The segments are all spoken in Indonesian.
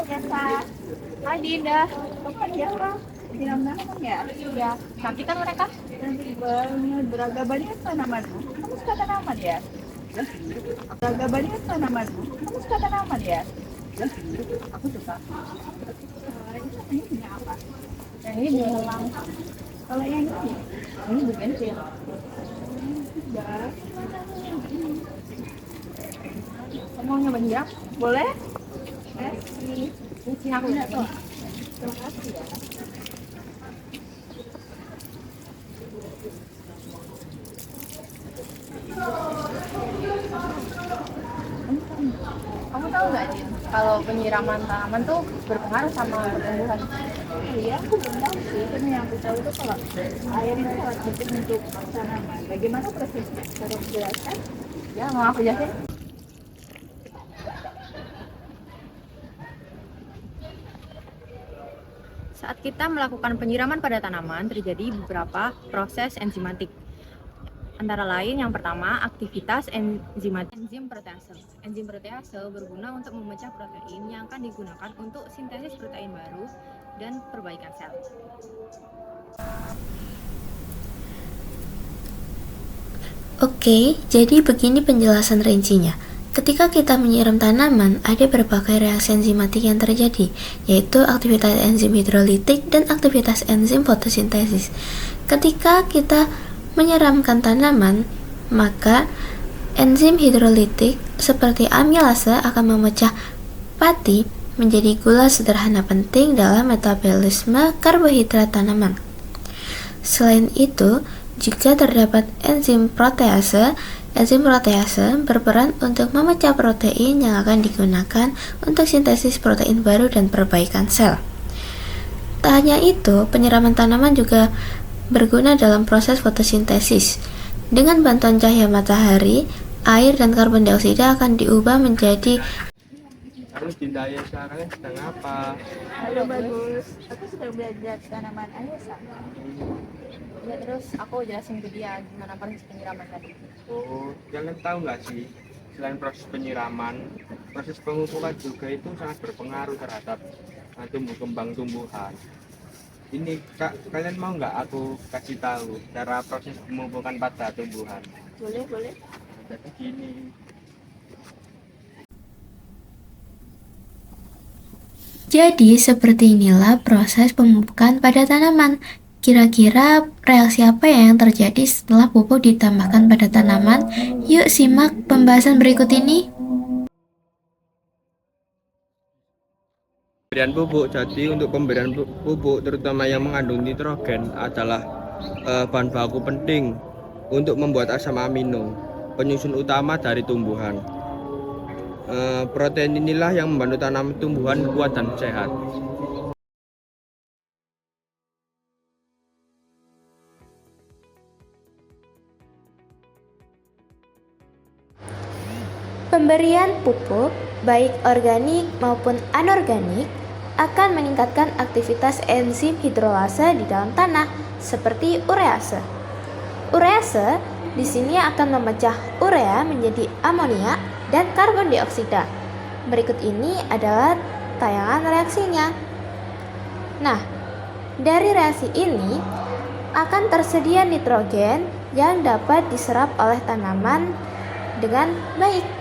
Ya, Sa. Hai Dinda. Apa dia Kak? Bilang nama ya? Ya. Cantik kan mereka? Cantik banget. Beragam banyak tanamanmu. Kamu suka tanaman ya? Ya. Beragam banyak tanamanmu. Kamu suka tanaman ya? Ya. Aku suka. Ini punya apa? Yang ini bunga elang. Kalau yang ini bugencil. Ya. Kamu mau nyobain ya? Boleh? Kasih. Ini aku ya. Terima kasih ya. Kamu tahu nggak, Din? Kalau penyiraman tanaman tuh berpengaruh sama pertumbuhan. Iya, aku belum tahu sih. Cuma yang aku tahu itu kalau air itu sangat penting untuk tanaman. Bagaimana prosesnya? Tolong jelaskan. Ya, mau aku jelasin? Saat kita melakukan penyiraman pada tanaman, terjadi beberapa proses enzimatik. Antara lain, yang pertama, aktivitas enzimatik. Enzim protease. Enzim protease berguna untuk memecah protein yang akan digunakan untuk sintesis protein baru dan perbaikan sel. Oke, jadi begini penjelasan rincinya. Ketika kita menyiram tanaman, ada berbagai reaksi enzimatik yang terjadi, yaitu aktivitas enzim hidrolitik dan aktivitas enzim fotosintesis. Ketika kita menyiramkan tanaman, maka enzim hidrolitik seperti amilase akan memecah pati menjadi gula sederhana penting dalam metabolisme karbohidrat tanaman. Selain itu, jika terdapat enzim protease berperan untuk memecah protein yang akan digunakan untuk sintesis protein baru dan perbaikan sel. Tak hanya itu, penyiraman tanaman juga berguna dalam proses fotosintesis. Dengan bantuan cahaya matahari, air dan karbon dioksida akan diubah menjadi. Halo Dinda Ayesa, kalian sedang apa? Halo, bagus. Aku sedang belajar tanaman Ayesa. Ya, terus aku jelasin ke dia gimana proses penyiraman tadi. Oh, kalian tahu nggak sih, selain proses penyiraman, proses pemupukan juga itu sangat berpengaruh terhadap tumbuh kembang tumbuhan. Ini kalian mau nggak aku kasih tahu cara proses pemupukan pada tumbuhan? Boleh, boleh. Jadi gini. Jadi, seperti inilah proses pemupukan pada tanaman. Kira-kira reaksi apa ya yang terjadi setelah pupuk ditambahkan pada tanaman? Yuk simak pembahasan berikut ini. Pemberian pupuk, jadi untuk pemberian pupuk terutama yang mengandung nitrogen adalah bahan baku penting untuk membuat asam amino, penyusun utama dari tumbuhan. Protein inilah yang membantu tanaman tumbuhan kuat dan sehat. Pemberian pupuk, baik organik maupun anorganik, akan meningkatkan aktivitas enzim hidrolase di dalam tanah, seperti urease. Urease di sini akan memecah urea menjadi amonia dan karbon dioksida. Berikut ini adalah tayangan reaksinya. Nah, dari reaksi ini akan tersedia nitrogen yang dapat diserap oleh tanaman dengan baik.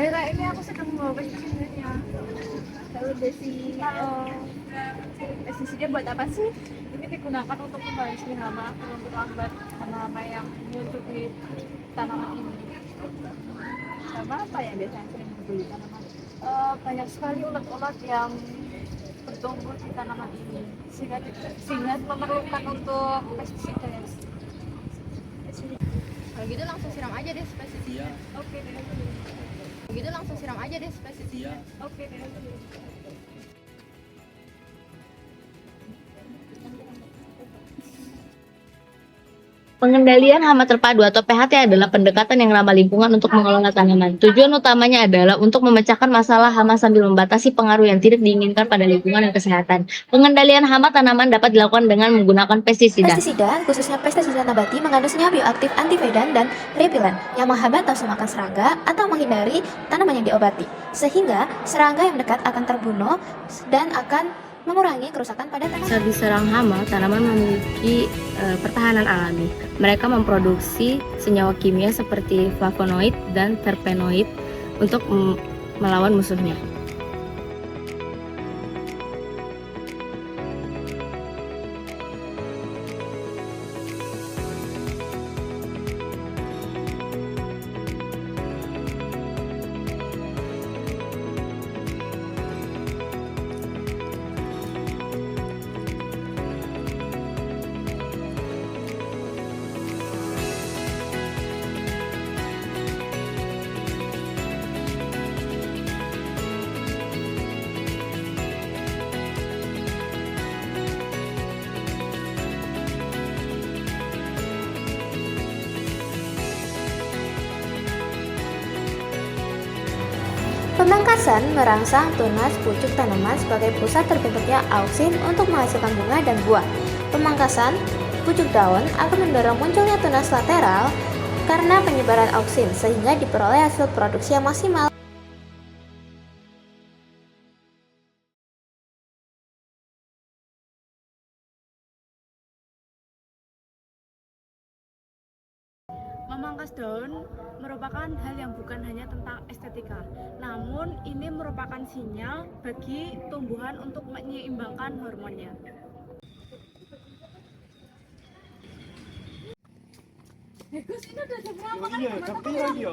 Kak, ini aku sedang mau pestisida. Halo Desi. Halo. Pestisida buat apa sih? Ini digunakan untuk membantu hama, untuk lambat hama yang muncul di tanaman ini. Sama apa yang biasanya sering dibeli tanaman? Banyak sekali ulat-ulat yang bertumbuh di tanaman ini, sehingga memerlukan untuk pestisida ya. Kalau gitu langsung siram aja deh pestisida. Oke. langsung siram aja deh pestisida. Oke. Pengendalian hama terpadu atau PHT adalah pendekatan yang ramah lingkungan untuk mengelola tanaman. Tujuan utamanya adalah untuk memecahkan masalah hama sambil membatasi pengaruh yang tidak diinginkan pada lingkungan dan kesehatan. Pengendalian hama tanaman dapat dilakukan dengan menggunakan pestisida. Pestisida, khususnya pestisida nabati, mengandung senyawa bioaktif antivedan dan repelan yang menghambat nafsu makan serangga atau menghindari tanaman yang diobati. Sehingga serangga yang dekat akan terbunuh dan akan mengurangi kerusakan pada tanaman. Saat diserang hama, tanaman memiliki pertahanan alami. Mereka memproduksi senyawa kimia seperti flavonoid dan terpenoid untuk melawan musuhnya. Pemangkasan merangsang tunas pucuk tanaman sebagai pusat terbentuknya auksin untuk menghasilkan bunga dan buah. Pemangkasan pucuk daun akan mendorong munculnya tunas lateral karena penyebaran auksin, sehingga diperoleh hasil produksi yang maksimal. Memangkas daun merupakan hal yang bukan hanya tentang estetika, namun ini merupakan sinyal bagi tumbuhan untuk menyeimbangkan hormonnya. Gus, ini udah jam berapa kan? Iya, tapi ya, ayo.